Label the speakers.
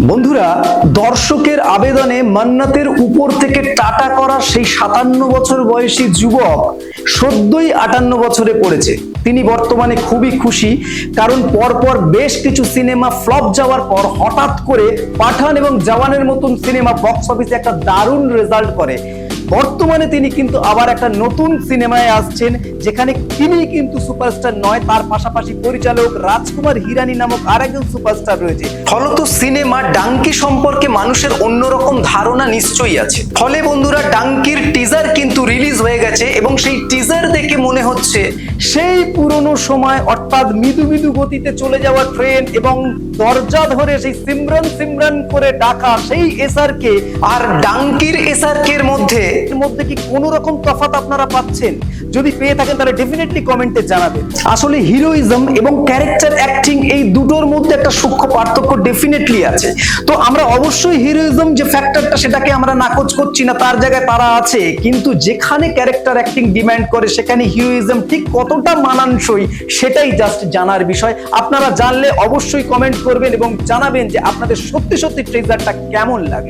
Speaker 1: বন্ধুরা, দর্শকের আবেদনে মান্নাতের উপর থেকে টাটা করা সেই 57 বছর বয়সী যুবক সদ্যই 58 বছরে পড়েছে। তিনি বর্তমানে খুবই খুশি, কারণ পরপর বেশ কিছু সিনেমা ফ্লপ যাওয়ার পর হঠাৎ করে পাঠান এবং জওয়ানের মতন সিনেমা বক্স অফিসে একটা দারুণ রেজাল্ট করে। বর্তমানে তিনি কিন্তু আবার একটা নতুন সিনেমায় আসছেন, যেখানে তিনি কিন্তু সুপারস্টার নয়, তার পাশাপাশি পরিচালক রাজকুমার হিরানি নামক আরেকজন সুপারস্টার রয়েছে। ফলত সিনেমা ডাঙ্কি সম্পর্কে মানুষের অন্যরকম ধারণা নিশ্চয়ই আছে। ফলে বন্ধুরা, ডাঙ্কির টিজার কিন্তু রিলিজ হয়ে গেছে এবং সেই টিজার দেখে মনে হচ্ছে সেই পুরনো সময়, অর্থাৎ মৃদু মৃদু গতিতে চলে যাওয়া ট্রেন এবং দরজা ধরে সেই সিমরান সিমরান করে ডাকা সেই এসআরকে আর ডাঙ্কির এসআরকে এর মধ্যে কি কোনো রকম তফাৎ আপনারা পাচ্ছেন? যদি পেয়ে থাকেন তাহলে ডেফিনেটলি কমেন্টে জানাবেন। আসলে হিরোইজম এবং ক্যারেক্টার অ্যাক্টিং এই দুটোর মধ্যে একটা সূক্ষ্ম পার্থক্য ডেফিনেটলি আছে। তো আমরা অবশ্যই হিরোইজম যে ফ্যাক্টরটা, সেটাকে আমরা নাকচ করছি না, তার জায়গায় তারা আছে, কিন্তু যেখানে ক্যারেক্টার অ্যাক্টিং ডিমান্ড করে সেখানে হিরোইজম ঠিক কতটা মানানসই সেটাই জাস্ট জানার বিষয়। আপনারা জানলে অবশ্যই কমেন্ট করবেন এবং জানাবেন যে আপনাদের সত্যি সত্যি ট্রেজারটা কেমন লাগলো।